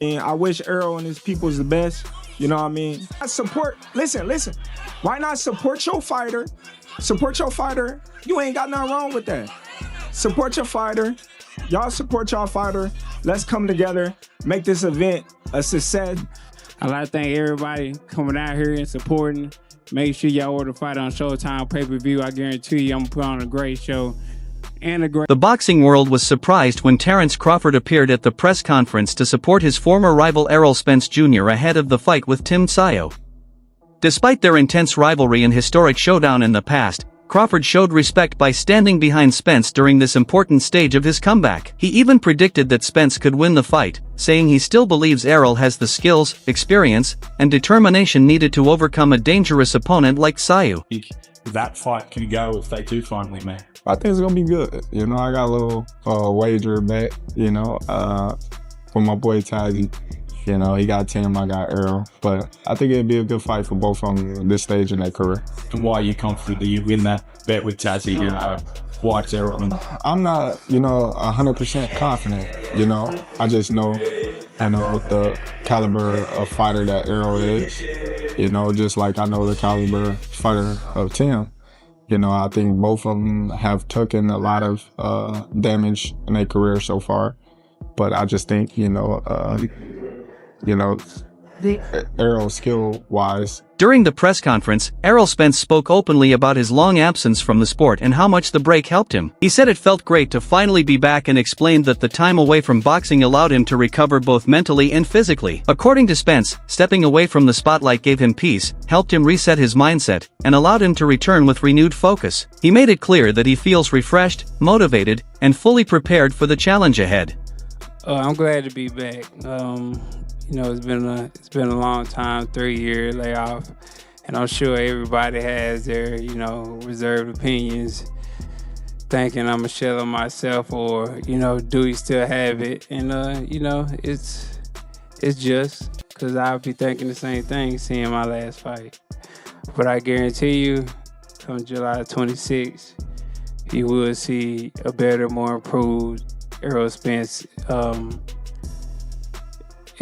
And I wish Errol and his people's the best. You know what I mean? Listen. Why not support your fighter? Support your fighter. You ain't got nothing wrong with that. Support your fighter. Y'all support y'all fighter. Let's come together, make this event a success. I'd like to thank everybody coming out here and supporting. Make sure y'all order the fight on Showtime pay-per-view. I guarantee you I'm going to put on a great show. The boxing world was surprised when Terence Crawford appeared at the press conference to support his former rival Errol Spence Jr. ahead of the fight with Tim Tszyu. Despite their intense rivalry and historic showdown in the past, Crawford showed respect by standing behind Spence during this important stage of his comeback. He even predicted that Spence could win the fight, saying he still believes Errol has the skills, experience, and determination needed to overcome a dangerous opponent like Tszyu. That fight can go if they do finally meet. I think it's gonna be good. You know, I got a little wager bet, for my boy Tazzy. You know, he got Tim, I got Errol. But I think it'd be a good fight for both of them at this stage in their career. And why are you confident that you win that bet with Tazzy? Why it's Errol? I'm not, 100% confident, I just know, the caliber of fighter that Errol is. Just like I know the caliber fighter of Tim. I think both of them have taken a lot of damage in their career so far. But I just think, Errol skill-wise. During the press conference, Errol Spence spoke openly about his long absence from the sport and how much the break helped him. He said it felt great to finally be back and explained that the time away from boxing allowed him to recover both mentally and physically. According to Spence, stepping away from the spotlight gave him peace, helped him reset his mindset, and allowed him to return with renewed focus. He made it clear that he feels refreshed, motivated, and fully prepared for the challenge ahead. I'm glad to be back. It's been a long time, 3-year layoff, and I'm sure everybody has their, reserved opinions, thinking I'm a shell of myself, or do we still have it? And it's just because I'll be thinking the same thing, seeing my last fight. But I guarantee you, come July 26th, you will see a better, more improved Errol Spence.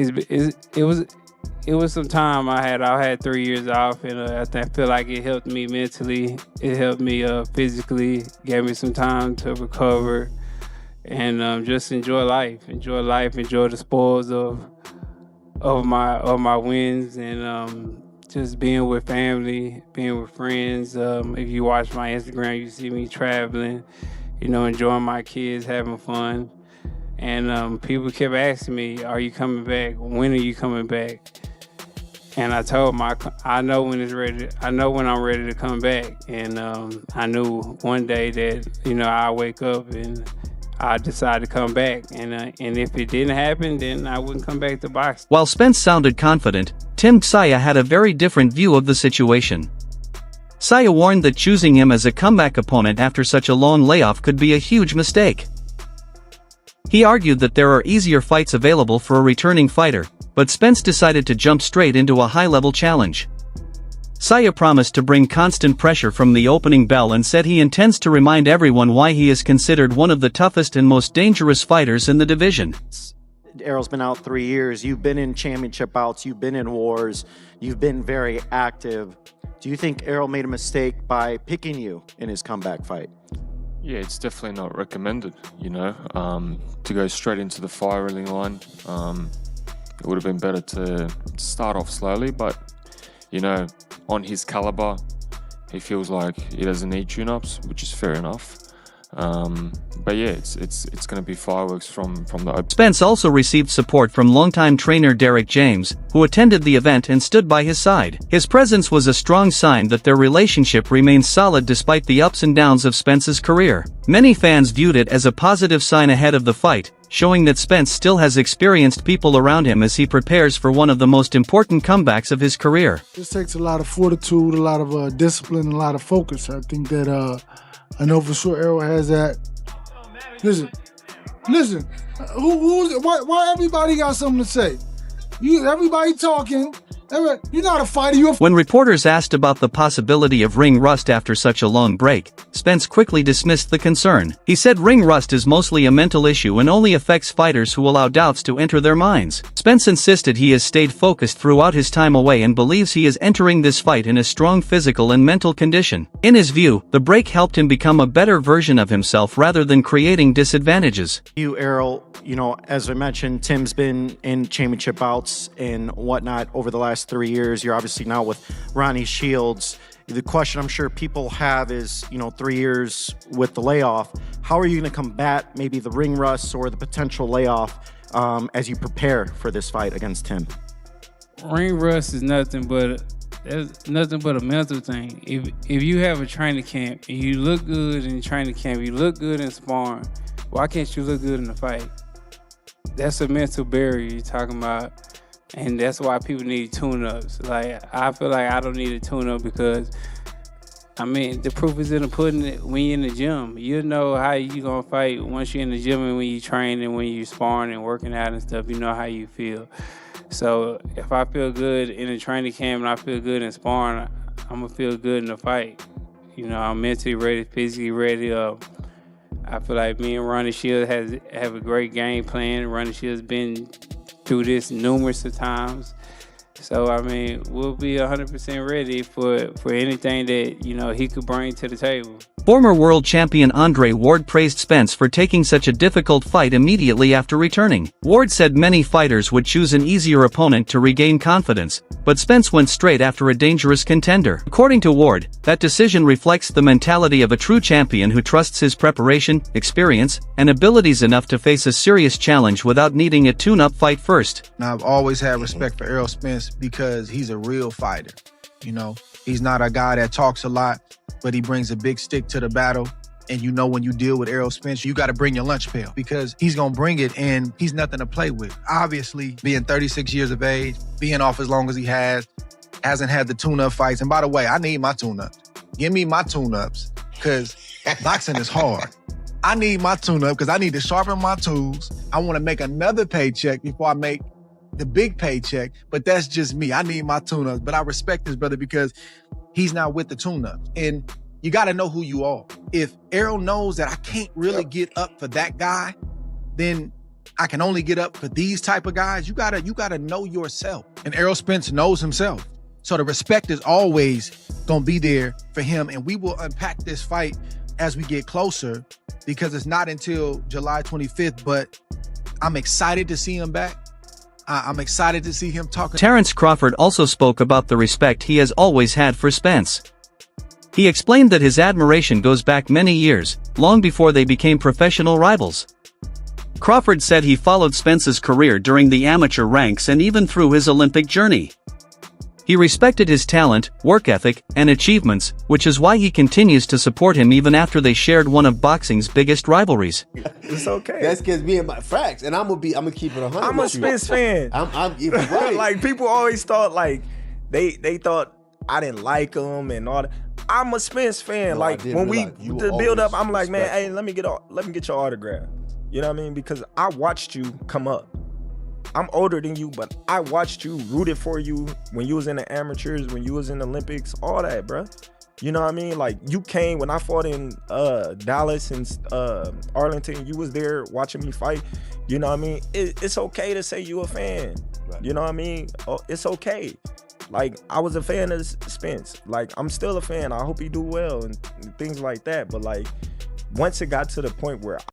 It was some time I had 3 years off, and I feel like it helped me mentally. It helped me physically, gave me some time to recover, and just enjoy life, enjoy the spoils of my wins, and just being with family, being with friends. If you watch my Instagram, you see me traveling, enjoying my kids, having fun. And people kept asking me, are you coming back? When are you coming back? And I told them, I know when it's ready. I know when I'm ready to come back. And I knew one day that, I'll wake up and I decide to come back. And if it didn't happen, then I wouldn't come back to boxing. While Spence sounded confident, Tim Tszyu had a very different view of the situation. Tszyu warned that choosing him as a comeback opponent after such a long layoff could be a huge mistake. He argued that there are easier fights available for a returning fighter, but Spence decided to jump straight into a high-level challenge. Tszyu promised to bring constant pressure from the opening bell and said he intends to remind everyone why he is considered one of the toughest and most dangerous fighters in the division. Errol's been out 3 years. You've been in championship bouts. You've been in wars. You've been very active. Do you think Errol made a mistake by picking you in his comeback fight? Yeah, it's definitely not recommended, to go straight into the firing line. It would have been better to start off slowly, but, on his caliber, he feels like he doesn't need tune-ups, which is fair enough. But yeah, it's going to be fireworks from the open. Spence also received support from longtime trainer Derek James, who attended the event and stood by his side. His presence was a strong sign that their relationship remains solid despite the ups and downs of Spence's career. Many fans viewed it as a positive sign ahead of the fight, showing that Spence still has experienced people around him as he prepares for one of the most important comebacks of his career. This takes a lot of fortitude, a lot of discipline, a lot of focus. I think that I know for sure Errol has that. Listen. Why everybody got something to say? Everybody talking. You're not a fighter, you're a When reporters asked about the possibility of ring rust after such a long break, Spence quickly dismissed the concern. He said ring rust is mostly a mental issue and only affects fighters who allow doubts to enter their minds. Spence insisted he has stayed focused throughout his time away and believes he is entering this fight in a strong physical and mental condition. In his view, the break helped him become a better version of himself rather than creating disadvantages. You, Errol, as I mentioned, Tim's been in championship bouts and whatnot over the last 3 years. You're obviously now with Ronnie Shields. The question I'm sure people have is, 3 years with the layoff, how are you going to combat maybe the ring rust or the potential layoff as you prepare for this fight against Tim? Ring rust is nothing but a mental thing. If you have a training camp and you look good in training camp, you look good in sparring, why can't you look good in the fight? That's a mental barrier you're talking about. And that's why people need tune-ups. Like, I feel like I don't need a tune-up because, the proof is in the pudding when you're in the gym. You know how you gonna fight once you're in the gym and when you train and when you sparring and working out and stuff. You know how you feel. So if I feel good in the training camp and I feel good in sparring, I'm gonna feel good in the fight. I'm mentally ready, physically ready. I feel like me and Ronnie Shields have a great game plan. Ronnie Shields been through this numerous of times. So, we'll be 100% ready for anything that, he could bring to the table. Former world champion Andre Ward praised Spence for taking such a difficult fight immediately after returning. Ward said many fighters would choose an easier opponent to regain confidence, but Spence went straight after a dangerous contender. According to Ward, that decision reflects the mentality of a true champion who trusts his preparation, experience, and abilities enough to face a serious challenge without needing a tune-up fight first. Now, I've always had respect for Errol Spence because he's a real fighter. He's not a guy that talks a lot, but he brings a big stick to the battle. And when you deal with Errol Spence, you got to bring your lunch pail because he's going to bring it and he's nothing to play with. Obviously, being 36 years of age, being off as long as he hasn't had the tune-up fights. And by the way, I need my tune-ups. Give me my tune-ups because boxing is hard. I need my tune-up because I need to sharpen my tools. I want to make another paycheck before I make the big paycheck, but that's just me. I need my tune-ups, but I respect this brother because he's not with the tune-ups. And you got to know who you are. If Errol knows that I can't really get up for that guy, then I can only get up for these type of guys. You gotta know yourself. And Errol Spence knows himself. So the respect is always gonna be there for him. And we will unpack this fight as we get closer because it's not until July 25th, but I'm excited to see him back. I'm excited to see him talking. Terence Crawford also spoke about the respect he has always had for Spence. He explained that his admiration goes back many years, long before they became professional rivals. Crawford said he followed Spence's career during the amateur ranks and even through his Olympic journey. He respected his talent, work ethic, and achievements, which is why he continues to support him even after they shared one of boxing's biggest rivorries. It's okay. That's because me and my facts, and I'm gonna keep it 100. I'm a Spence fan. I'm right. Like people always thought they thought I didn't like him and all that. I'm a Spence fan. No, like when the build up, I'm like, man, hey, let me get your autograph. You know what I mean? Because I watched you come up. I'm older than you, but I watched you, rooted for you when you was in the amateurs, when you was in the Olympics, all that, bro. You know what I mean? Like you came when I fought in Dallas and Arlington. You was there watching me fight. You know what I mean? It's okay to say you a fan. Right. You know what I mean? It's okay. Like I was a fan of Spence. Like I'm still a fan. I hope he do well and things like that. But like once it got to the point where